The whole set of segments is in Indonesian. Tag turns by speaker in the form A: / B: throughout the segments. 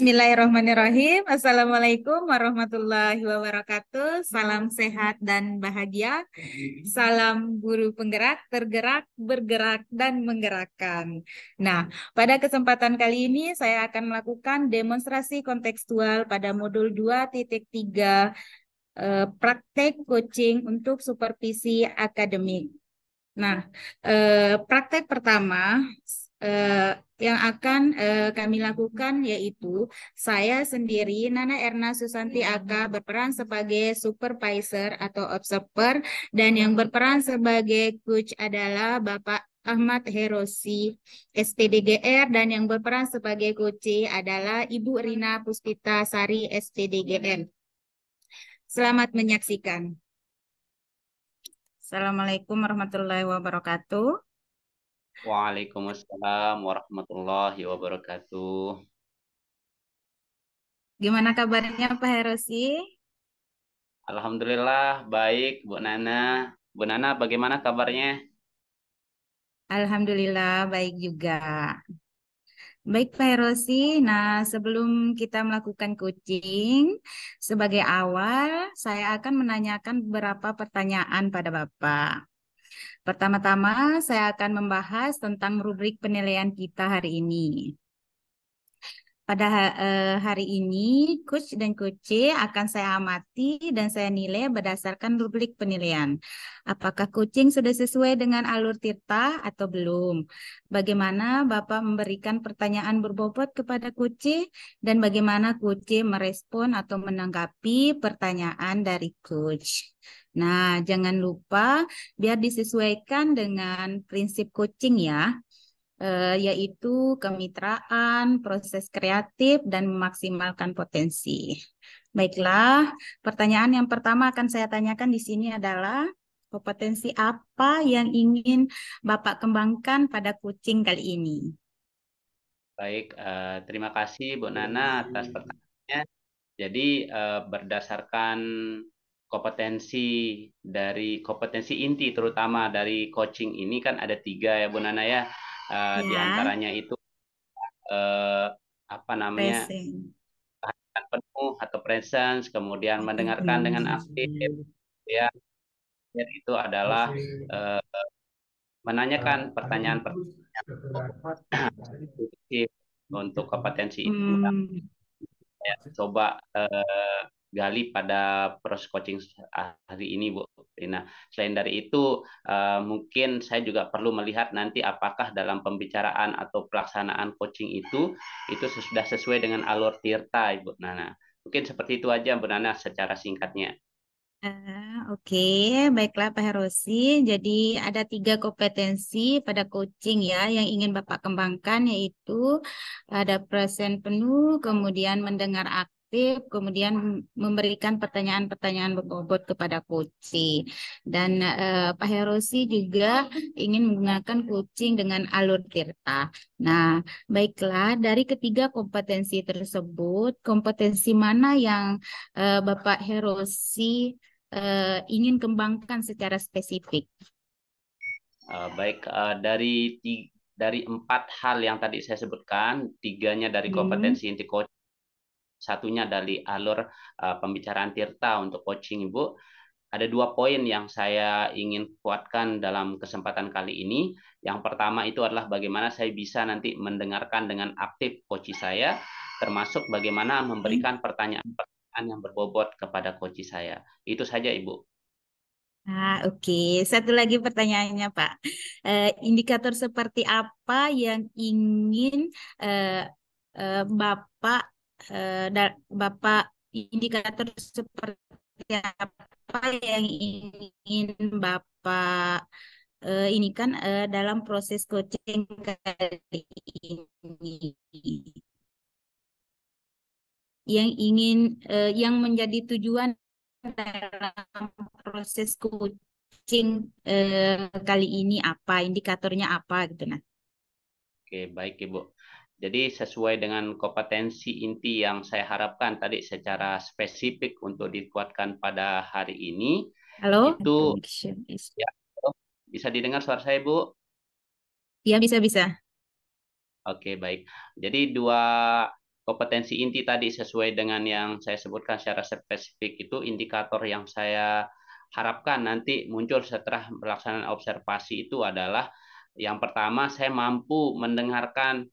A: Bismillahirrahmanirrahim. Assalamualaikum warahmatullahi wabarakatuh. Salam sehat dan bahagia. Salam guru penggerak, tergerak, bergerak, dan menggerakkan. Nah, pada kesempatan kali ini saya akan melakukan demonstrasi kontekstual pada modul 2.3 praktek coaching untuk supervisi akademik. Nah, praktek pertama eh, yang akan kami lakukan yaitu saya sendiri, Nana Erna Susanti AK, berperan sebagai supervisor atau observer, dan yang berperan sebagai coach adalah Bapak Ahmad Herosi, SPDGR, dan yang berperan sebagai coach adalah Ibu Rina Puspita Sari, SPDGR. Selamat menyaksikan. Assalamualaikum warahmatullahi wabarakatuh.
B: Waalaikumsalam warahmatullahi wabarakatuh.
A: Gimana kabarnya Pak Herosi?
B: Alhamdulillah baik Bu Nana. Bu Nana bagaimana kabarnya?
A: Alhamdulillah baik juga. Baik Pak Herosi, nah sebelum kita melakukan coaching, sebagai awal saya akan menanyakan beberapa pertanyaan pada Bapak. Pertama-tama saya akan membahas tentang rubrik penilaian kita hari ini. Pada hari ini, coach dan coach akan saya amati dan saya nilai berdasarkan rubrik penilaian. Apakah coaching sudah sesuai dengan alur Tirta atau belum? Bagaimana Bapak memberikan pertanyaan berbobot kepada coach dan bagaimana coach merespon atau menanggapi pertanyaan dari coach. Nah, jangan lupa biar disesuaikan dengan prinsip coaching ya, yaitu kemitraan, proses kreatif, dan memaksimalkan potensi. Baiklah, pertanyaan yang pertama akan saya tanyakan di sini adalah kompetensi apa yang ingin Bapak kembangkan pada coaching kali ini?
B: Baik, terima kasih Bu Nana atas pertanyaannya. Jadi berdasarkan kompetensi kompetensi inti terutama dari coaching ini kan ada tiga ya Bu Nana ya. Di
A: Ya,
B: antaranya itu eh, apa namanya
A: present.
B: kehadiran penuh atau presence, kemudian mendengarkan dengan aktif
A: Hmm.
B: ya. Dan itu adalah eh, menanyakan pertanyaan-pertanyaan untuk kompetensi itu yang
A: Hmm.
B: saya coba gali pada proses coaching hari ini, Bu. Nah, selain dari itu, mungkin saya juga perlu melihat nanti apakah dalam pembicaraan atau pelaksanaan coaching itu sudah sesuai dengan alur Tirta, Ibu Nana. Mungkin seperti itu aja, Bu Nana, secara singkatnya.
A: Oke, baiklah Pak Herosi. Jadi ada 3 kompetensi pada coaching ya yang ingin Bapak kembangkan, yaitu ada present penuh, kemudian mendengar aktif, kemudian memberikan pertanyaan-pertanyaan berbobot kepada coaching. Dan Pak Herosi juga ingin menggunakan coaching dengan alur Tirta. Nah, baiklah, dari ketiga kompetensi tersebut, kompetensi mana yang Bapak Herosi ingin kembangkan secara spesifik?
B: Baik, dari 4 hal yang tadi saya sebutkan, tiganya dari
A: Hmm.
B: kompetensi inti coaching, satunya dari alur pembicaraan Tirta untuk coaching, Ibu. Ada 2 poin yang saya ingin kuatkan dalam kesempatan kali ini. Yang pertama itu adalah bagaimana saya bisa nanti mendengarkan dengan aktif coach saya, termasuk bagaimana
A: Oke.
B: memberikan pertanyaan-pertanyaan yang berbobot kepada coach saya. Itu saja, Ibu.
A: Oke. Satu lagi pertanyaannya, Pak. Indikator seperti apa yang ingin eh, Bapak Bapak indikator seperti apa yang ingin Bapak ini kan dalam proses coaching kali ini, yang menjadi tujuan dalam proses coaching kali ini apa, indikatornya apa gitu nah.
B: Oke, baik, Ibu. Jadi sesuai dengan kompetensi inti yang saya harapkan tadi secara spesifik untuk dikuatkan pada hari ini,
A: Halo?
B: itu
A: Connection is.
B: ya, bisa didengar suara saya, Bu?
A: Ya, bisa bisa.
B: Oke, baik. Jadi dua kompetensi inti tadi sesuai dengan yang saya sebutkan secara spesifik itu indikator yang saya harapkan nanti muncul setelah pelaksanaan observasi itu adalah yang pertama saya mampu mendengarkan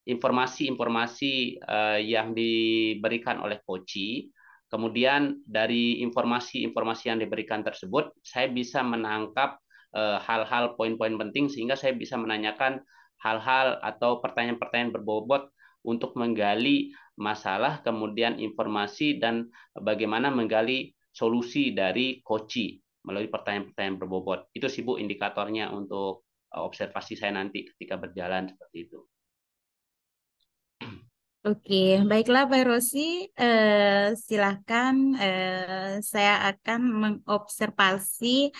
B: informasi-informasi yang diberikan oleh Koci. Kemudian dari informasi-informasi yang diberikan tersebut, saya bisa menangkap hal-hal poin-poin penting sehingga saya bisa menanyakan hal-hal atau pertanyaan-pertanyaan berbobot untuk menggali masalah, kemudian informasi dan bagaimana menggali solusi dari Koci melalui pertanyaan-pertanyaan berbobot. Itu sih Bu indikatornya untuk observasi saya nanti ketika berjalan seperti itu.
A: Oke, baiklah Pak Rosi. Silahkan saya akan mengobservasi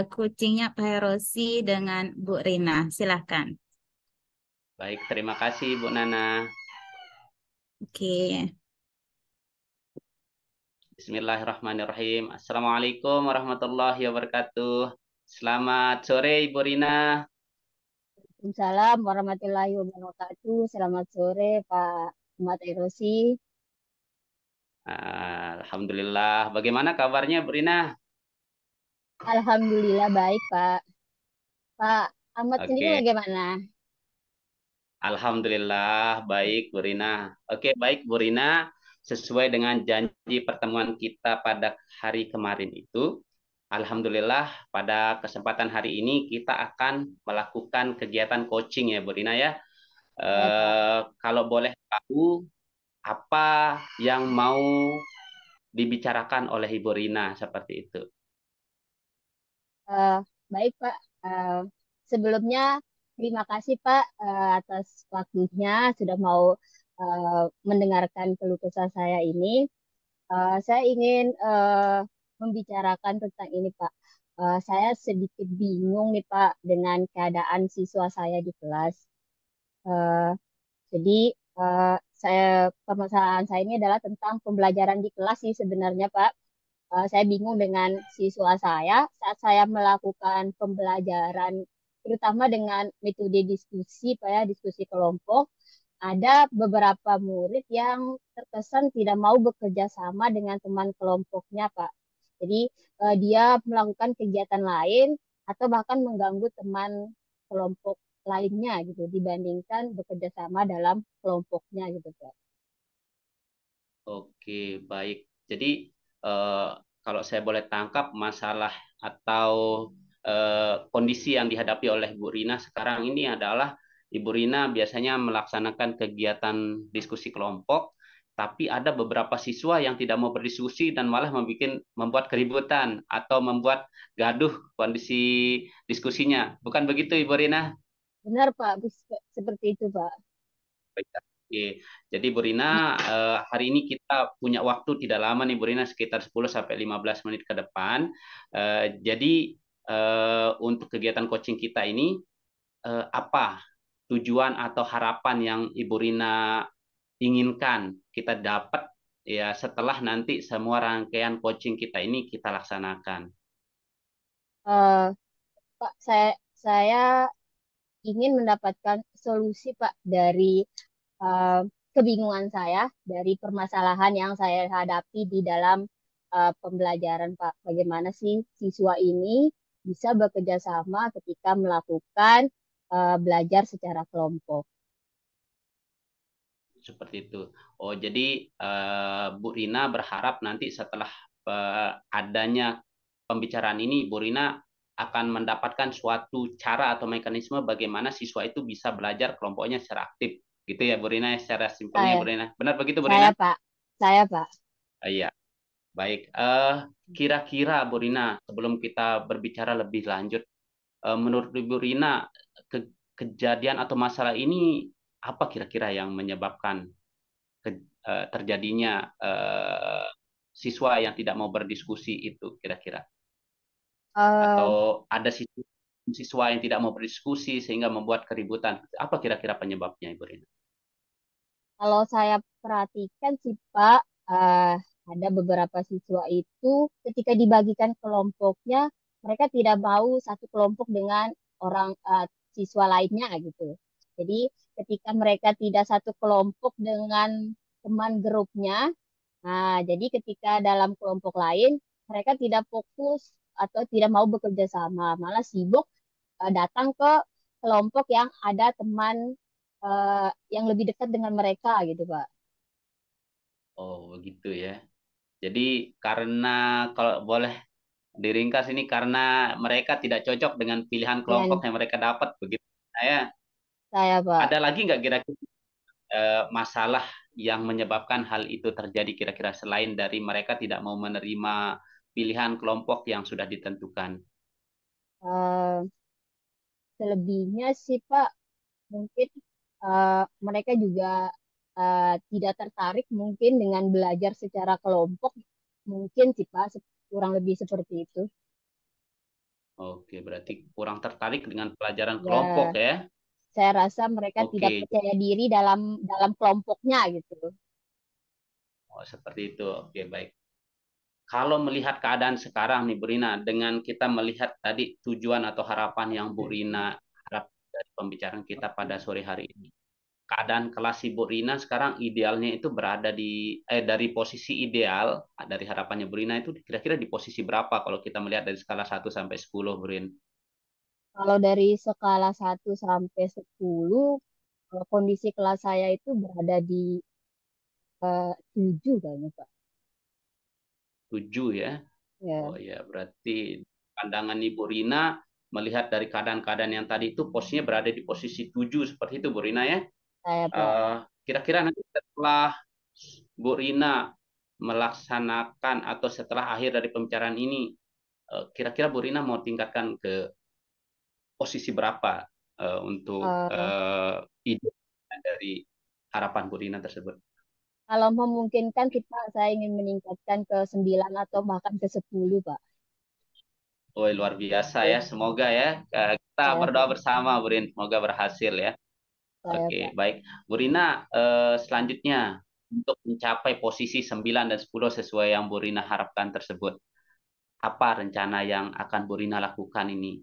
A: kucingnya Pak Rosi dengan Bu Rina. Silahkan.
B: Baik, terima kasih Bu Nana.
A: Oke.
B: Bismillahirrahmanirrahim. Assalamualaikum warahmatullahi wabarakatuh. Selamat sore Ibu Rina.
C: Waalaikumsalam warahmatullahi wabarakatuh. Selamat sore Pak Ahmad Erosi.
B: Alhamdulillah. Bagaimana kabarnya Bu Rina?
C: Alhamdulillah baik Pak. Pak Ahmad sendiri
B: Oke.
C: bagaimana?
B: Alhamdulillah baik Bu Rina. Oke, baik Bu Rina. Sesuai dengan janji pertemuan kita pada hari kemarin itu, Alhamdulillah pada kesempatan hari ini kita akan melakukan kegiatan coaching ya Bu Rina ya.
C: Ya Pak.
B: Kalau boleh tahu apa yang mau dibicarakan oleh Ibu Rina seperti itu.
C: Eh, baik Pak. Sebelumnya terima kasih Pak atas waktunya sudah mau mendengarkan keluh kesah saya ini. Saya ingin membicarakan tentang ini Pak. Saya sedikit bingung nih Pak dengan keadaan siswa saya di kelas. Eh, jadi eh, saya permasalahan saya ini adalah tentang pembelajaran di kelas sih sebenarnya Pak. Saya bingung dengan siswa saya saat saya melakukan pembelajaran, terutama dengan metode diskusi Pak ya, diskusi kelompok. Ada beberapa murid yang terkesan tidak mau bekerja sama dengan teman kelompoknya Pak. Jadi dia melakukan kegiatan lain atau bahkan mengganggu teman kelompok lainnya gitu dibandingkan bekerja sama dalam kelompoknya gitu Pak.
B: Oke, baik. Jadi eh, kalau saya boleh tangkap masalah atau kondisi yang dihadapi oleh Bu Rina sekarang ini adalah Ibu Rina biasanya melaksanakan kegiatan diskusi kelompok, tapi ada beberapa siswa yang tidak mau berdiskusi dan malah membuat keributan atau membuat gaduh kondisi diskusinya. Bukan begitu, Ibu Rina?
C: Benar Pak, seperti itu Pak.
B: Oke. Jadi Bu Rina, hari ini kita punya waktu tidak lama nih Bu Rina, sekitar 10 sampai 15 menit ke depan. Jadi untuk kegiatan coaching kita ini, apa tujuan atau harapan yang Ibu Rina inginkan kita dapat ya setelah nanti semua rangkaian coaching kita ini kita laksanakan.
C: Eh, Pak, saya ingin mendapatkan solusi Pak dari eh, kebingungan saya, dari permasalahan yang saya hadapi di dalam pembelajaran Pak. Bagaimana sih siswa ini bisa bekerja sama ketika melakukan belajar secara kelompok?
B: Seperti itu. Oh, jadi Bu Rina berharap nanti setelah adanya pembicaraan ini, Bu Rina akan mendapatkan suatu cara atau mekanisme bagaimana siswa itu bisa belajar kelompoknya secara aktif. Gitu ya, Bu Rina, secara simpelnya,
C: Saya,
B: Bu Rina. Benar begitu, Bu
C: saya
B: Rina?
C: Pak, saya Pak.
B: Iya, baik. Kira-kira, Bu Rina, sebelum kita berbicara lebih lanjut, menurut Bu Rina, kejadian atau masalah ini apa kira-kira yang menyebabkan terjadinya siswa yang tidak mau berdiskusi itu kira-kira?
C: Eh,
B: Atau ada siswa yang tidak mau berdiskusi sehingga membuat keributan? Apa kira-kira penyebabnya, Ibu Rina?
C: Kalau saya perhatikan sih Pak, eh, ada beberapa siswa itu ketika dibagikan kelompoknya, mereka tidak mau satu kelompok dengan orang siswa lainnya gitu. Jadi ketika mereka tidak satu kelompok dengan teman grupnya. Nah, jadi ketika dalam kelompok lain, mereka tidak fokus atau tidak mau bekerja sama, malah sibuk datang ke kelompok yang ada teman yang lebih dekat dengan mereka gitu, Pak.
B: Oh, begitu ya. Jadi karena kalau boleh diringkas ini karena mereka tidak cocok dengan pilihan kelompok
C: Dengan
B: yang mereka dapat begitu. Saya
C: saya, Pak.
B: ada lagi nggak kira-kira masalah yang menyebabkan hal itu terjadi kira-kira selain dari mereka tidak mau menerima pilihan kelompok yang sudah ditentukan?
C: Eh, Selebihnya sih, Pak, mungkin mereka juga tidak tertarik mungkin dengan belajar secara kelompok. Mungkin sih, Pak, kurang lebih seperti itu.
B: Oke, berarti kurang tertarik dengan pelajaran kelompok
C: Ya,
B: ya.
C: saya rasa mereka tidak
B: Oke,
C: percaya diri dalam dalam kelompoknya gitu.
B: oh, seperti itu. Oke, baik. Kalau melihat keadaan sekarang nih Bu Rina, dengan kita melihat tadi tujuan atau harapan yang Bu Rina harap dari pembicaraan kita pada sore hari ini. Keadaan kelas Ibu Rina sekarang idealnya itu berada di dari posisi ideal dari harapannya Bu Rina itu kira-kira di posisi berapa kalau kita melihat dari skala 1 sampai 10 Bu Rin?
C: Kalau dari skala 1 sampai 10, kondisi kelas saya itu berada di 7 kayaknya, Pak.
B: 7 ya.
C: Ya,
B: Oh ya, berarti pandangan Ibu Rina melihat dari keadaan-keadaan yang tadi itu posisinya berada di posisi 7 seperti itu Bu Rina ya.
C: saya, Pak.
B: Eh, Kira-kira nanti setelah Bu Rina melaksanakan atau setelah akhir dari pembicaraan ini, kira-kira Bu Rina mau tingkatkan ke posisi berapa untuk
C: Eh,
B: ide dari harapan Bu Rina tersebut?
C: Kalau memungkinkan sih, Pak, saya ingin meningkatkan ke 9 atau bahkan ke 10, Pak.
B: Oh, luar biasa ya. Semoga ya kita
C: Saya,
B: berdoa
C: Pak.
B: bersama Bu Rina. Semoga berhasil ya.
C: Saya,
B: Oke,
C: Pak.
B: baik. Bu Rina, selanjutnya untuk mencapai posisi 9 dan 10 sesuai yang Bu Rina harapkan tersebut, apa rencana yang akan Bu Rina lakukan ini?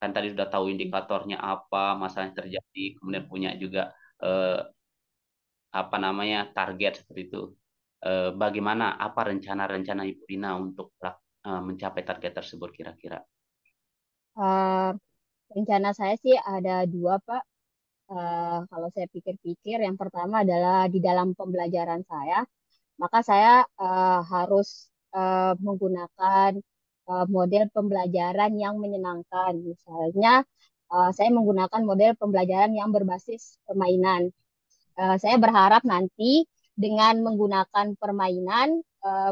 B: Kan tadi sudah tahu indikatornya apa, masalah yang terjadi, kemudian punya juga eh, apa namanya target seperti itu. Bagaimana, apa rencana-rencana Ibu Rina untuk mencapai target tersebut kira-kira?
C: Eh, Rencana saya sih ada dua, Pak. Kalau saya pikir-pikir, yang pertama adalah di dalam pembelajaran saya, maka saya harus menggunakan model pembelajaran yang menyenangkan. Misalnya, saya menggunakan model pembelajaran yang berbasis permainan. Saya berharap nanti dengan menggunakan permainan,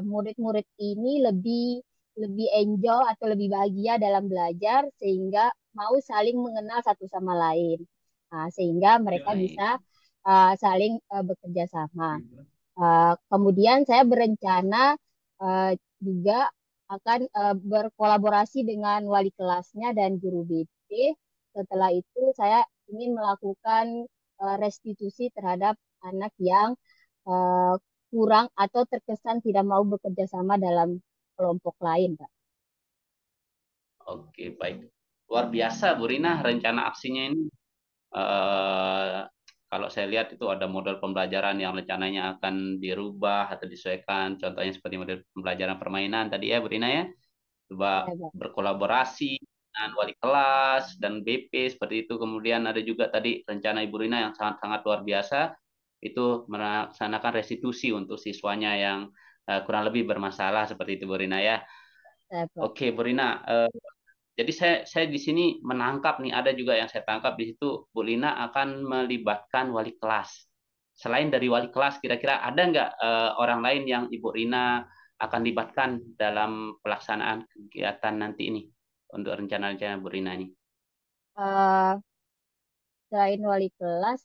C: murid-murid ini lebih lebih enjoy atau lebih bahagia dalam belajar sehingga mau saling mengenal satu sama lain. Nah, sehingga mereka
B: Baik,
C: bisa saling bekerja sama. Kemudian saya berencana uh, juga akan berkolaborasi dengan wali kelasnya dan guru BP. Setelah itu saya ingin melakukan restitusi terhadap anak yang uh, kurang atau terkesan tidak mau bekerja sama dalam kelompok lain, Pak.
B: oke, baik. Luar biasa, Bu Rina, rencana aksinya ini. eh, Kalau saya lihat itu ada model pembelajaran yang rencananya akan dirubah atau disesuaikan. Contohnya seperti model pembelajaran permainan tadi ya, Bu Rina ya. Coba
C: Ya, Pak.
B: berkolaborasi dengan wali kelas dan BP seperti itu. Kemudian ada juga tadi rencana Ibu Rina yang sangat-sangat luar biasa itu melaksanakan restitusi untuk siswanya yang kurang lebih bermasalah seperti itu Bu Rina ya.
C: Ya, Pak.
B: Oke Bu Rina, jadi saya di sini menangkap nih ada juga yang saya tangkap di situ Bu Lina akan melibatkan wali kelas. Selain dari wali kelas, kira-kira ada nggak orang lain yang Ibu Rina akan libatkan dalam pelaksanaan kegiatan nanti ini untuk rencana-rencana Bu Rina ini?
C: Eh, Selain wali kelas,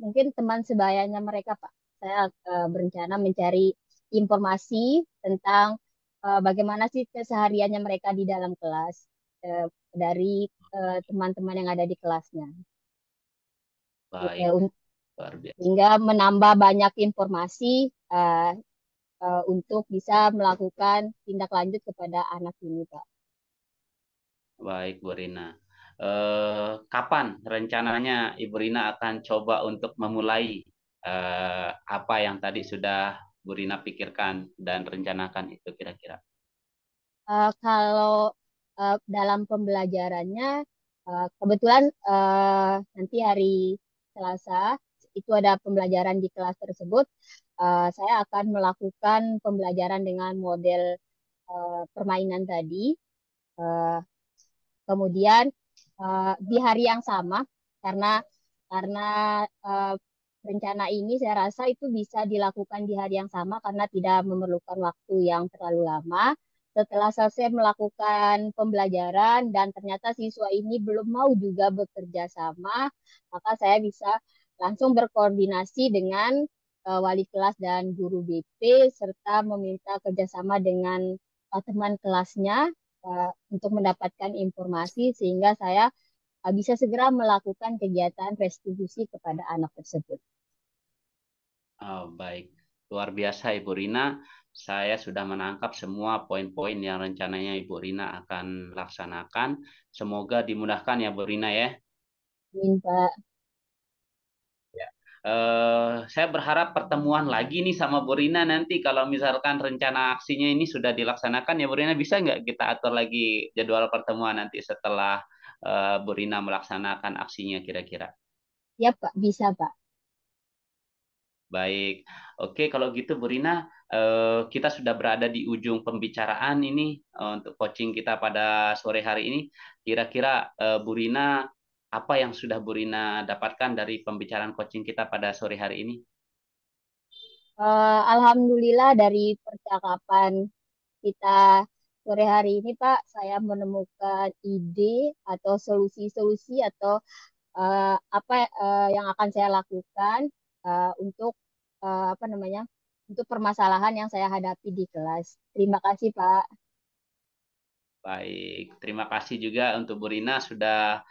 C: mungkin teman sebayanya mereka, Pak. Saya berencana mencari informasi tentang bagaimana sih kesehariannya mereka di dalam kelas dari teman-teman yang ada di kelasnya.
B: Baik,
C: Un-
B: luar biasa.
C: Sehingga menambah banyak informasi eh, untuk bisa melakukan tindak lanjut kepada anak ini, Pak.
B: Baik Bu Rina. kapan rencananya Ibu Rina akan coba untuk memulai apa yang tadi sudah Bu Rina pikirkan dan rencanakan itu kira-kira?
C: Kalau dalam pembelajarannya, kebetulan nanti hari Selasa itu ada pembelajaran di kelas tersebut. Saya akan melakukan pembelajaran dengan model permainan tadi. Eh, Kemudian di hari yang sama, karena karena eh, rencana ini saya rasa itu bisa dilakukan di hari yang sama karena tidak memerlukan waktu yang terlalu lama. Setelah selesai melakukan pembelajaran dan ternyata siswa ini belum mau juga bekerja sama, maka saya bisa langsung berkoordinasi dengan wali kelas dan guru BP serta meminta kerjasama dengan teman kelasnya untuk mendapatkan informasi sehingga saya bisa segera melakukan kegiatan restitusi kepada anak tersebut.
B: Oh, baik, luar biasa Ibu Rina. Saya sudah menangkap semua poin-poin yang rencananya Ibu Rina akan laksanakan. Semoga dimudahkan ya Bu Rina ya.
C: Amin, Pak.
B: Saya berharap pertemuan lagi nih sama Bu Rina nanti kalau misalkan rencana aksinya ini sudah dilaksanakan ya Bu Rina, bisa nggak kita atur lagi jadwal pertemuan nanti setelah Bu Rina melaksanakan aksinya kira-kira?
C: Ya, Pak, bisa, Pak.
B: Baik, oke kalau gitu Bu Rina, kita sudah berada di ujung pembicaraan ini untuk coaching kita pada sore hari ini. Kira-kira Bu Rina, apa yang sudah Bu Rina dapatkan dari pembicaraan coaching kita pada sore hari ini?
C: Alhamdulillah dari percakapan kita sore hari ini, Pak, saya menemukan ide atau solusi-solusi atau apa yang akan saya lakukan untuk apa namanya untuk permasalahan yang saya hadapi di kelas. Terima kasih, Pak.
B: Baik, terima kasih juga untuk Bu Rina sudah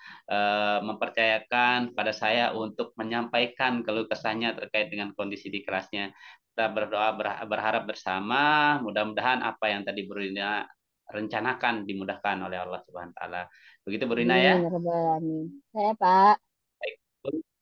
B: mempercayakan pada saya untuk menyampaikan keluh kesahnya terkait dengan kondisi di kelasnya. Kita berdoa berharap bersama, mudah-mudahan apa yang tadi Bu Rina rencanakan dimudahkan oleh Allah Subhanahu wa taala. Begitu Bu Rina ya.
C: Amin, ya rabbal alamin. Saya, Pak.
B: Baik,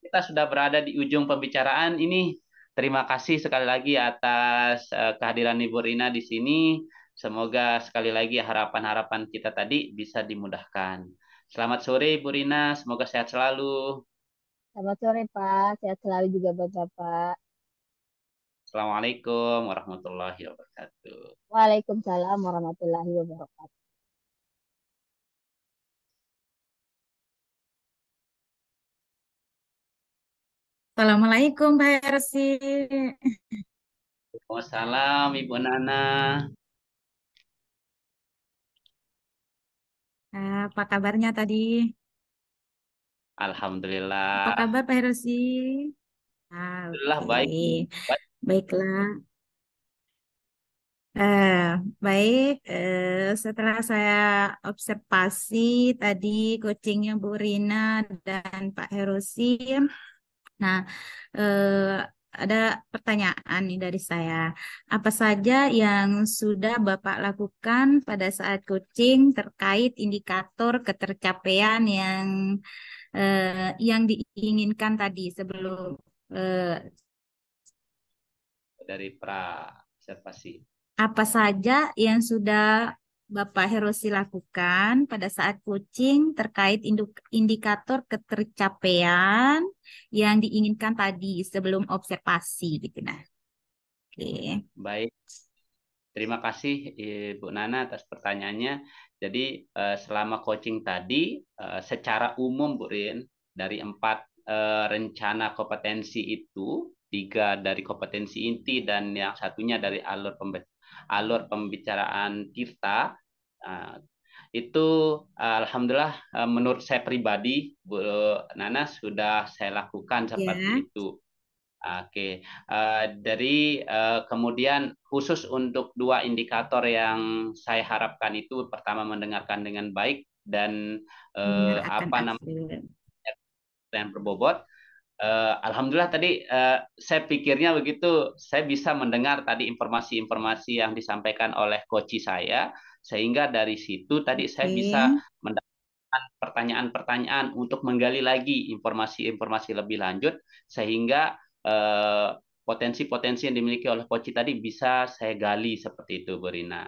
B: kita sudah berada di ujung pembicaraan ini. Terima kasih sekali lagi atas kehadiran Ibu Rina di sini. Semoga sekali lagi harapan-harapan kita tadi bisa dimudahkan. Selamat sore Ibu Rina, semoga sehat selalu.
C: Selamat sore, Pak. Sehat selalu juga buat Bapak.
B: Assalamualaikum warahmatullahi wabarakatuh.
C: Waalaikumsalam warahmatullahi wabarakatuh.
A: Assalamualaikum Pak Hersi.
B: Waalaikumsalam Ibu Nana.
A: Apa kabarnya tadi? Apa
B: Alhamdulillah.
A: kabar Pak Hersi?
B: Alhamdulillah
A: Oke,
B: baik. Baik.
A: baiklah. Eh, baik. Setelah saya observasi tadi coachingnya Bu Rina dan Pak Herosi, nah ada pertanyaan nih dari saya. Apa saja yang sudah Bapak lakukan pada saat coaching terkait indikator ketercapaian yang diinginkan tadi sebelum eh,
B: Dari pra observasi.
A: apa saja yang sudah Bapak Herosi lakukan pada saat coaching terkait indikator ketercapaian yang diinginkan tadi sebelum observasi gitu nah. Oke.
B: Baik. Terima kasih Ibu Nana atas pertanyaannya. Jadi selama coaching tadi secara umum Bu Rin dari 4 rencana kompetensi itu, 3 dari kompetensi inti dan yang satunya dari alur pembicaraan kita, uh, itu alhamdulillah menurut saya pribadi Bu Nana sudah saya lakukan seperti
A: Ya,
B: itu. Oke, dari kemudian khusus untuk 2 indikator yang saya harapkan itu pertama mendengarkan dengan baik dan
A: benar akan
B: apa namanya
A: afil.
B: yang berbobot. Alhamdulillah tadi saya pikirnya begitu, saya bisa mendengar tadi informasi-informasi yang disampaikan oleh coach saya, sehingga dari situ tadi saya bisa
A: Oke.
B: pertanyaan-pertanyaan untuk menggali lagi informasi-informasi lebih lanjut sehingga eh, potensi-potensi yang dimiliki oleh Koci tadi bisa saya gali seperti itu, Bu Rina.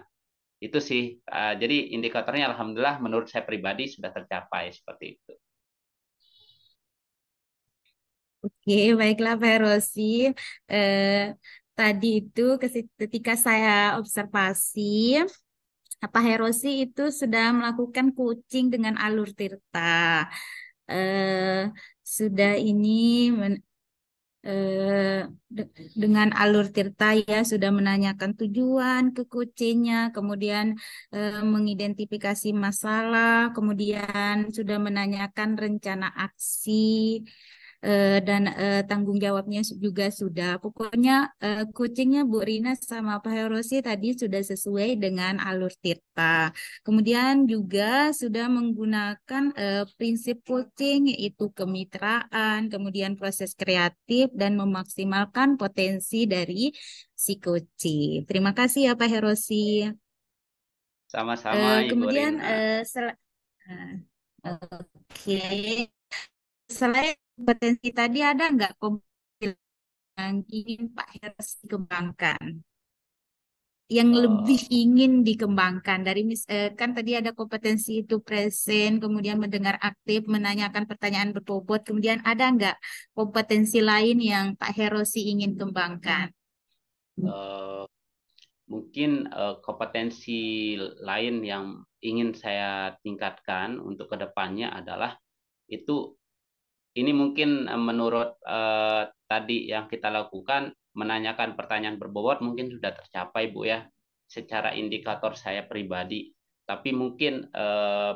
B: Itu sih. Jadi indikatornya alhamdulillah menurut saya pribadi sudah tercapai seperti itu.
A: Oke, baiklah Pak Rosi. Eh, Tadi itu ketika saya observasi, Pak Herosi itu sudah melakukan coaching dengan alur tirta. Eh, Sudah ini eh, dengan alur tirta ya sudah menanyakan tujuan ke coachingnya, kemudian mengidentifikasi masalah, kemudian sudah menanyakan rencana aksi dan tanggung jawabnya juga sudah. Pokoknya coachingnya Bu Rina sama Pak Herosi tadi sudah sesuai dengan alur Tirta. Kemudian juga sudah menggunakan prinsip coaching yaitu kemitraan, kemudian proses kreatif dan memaksimalkan potensi dari si coaching. Terima kasih ya Pak Herosi.
B: Sama-sama Ibu
A: Kemudian
B: Rina.
A: oke. Selain kompetensi tadi ada nggak kompetensi yang ingin Pak Heros dikembangkan? Yang lebih
B: Eh,
A: ingin dikembangkan dari kan tadi ada kompetensi itu present, kemudian mendengar aktif, menanyakan pertanyaan berbobot, kemudian ada nggak kompetensi lain yang Pak Herosi ingin kembangkan?
B: eh, Mungkin kompetensi lain yang ingin saya tingkatkan untuk kedepannya adalah itu ini mungkin menurut tadi yang kita lakukan menanyakan pertanyaan berbobot mungkin sudah tercapai Bu ya secara indikator saya pribadi tapi mungkin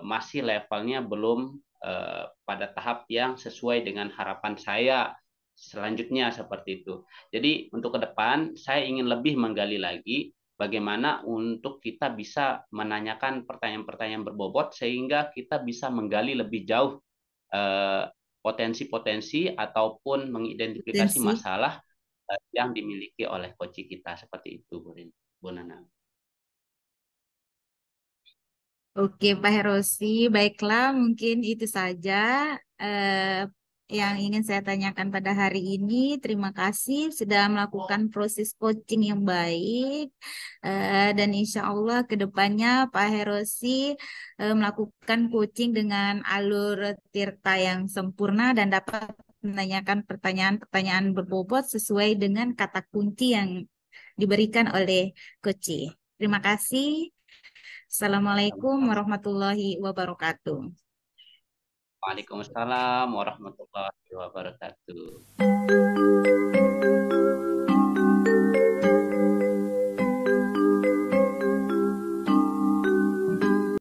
B: masih levelnya belum pada tahap yang sesuai dengan harapan saya selanjutnya seperti itu. Jadi untuk ke depan saya ingin lebih menggali lagi bagaimana untuk kita bisa menanyakan pertanyaan-pertanyaan berbobot sehingga kita bisa menggali lebih jauh eh, potensi-potensi ataupun mengidentifikasi
A: Kompetensi.
B: masalah yang dimiliki oleh coach kita seperti itu, Bu Nana.
A: Oke, Pak Herosi, baiklah, mungkin itu saja eh, yang ingin saya tanyakan pada hari ini. Terima kasih sudah melakukan proses coaching yang baik, dan insya Allah ke depannya Pak Herosi melakukan coaching dengan alur tirta yang sempurna dan dapat menanyakan pertanyaan-pertanyaan berbobot sesuai dengan kata kunci yang diberikan oleh coach. Terima kasih. Assalamualaikum warahmatullahi wabarakatuh.
B: Waalaikumsalam warahmatullahi wabarakatuh.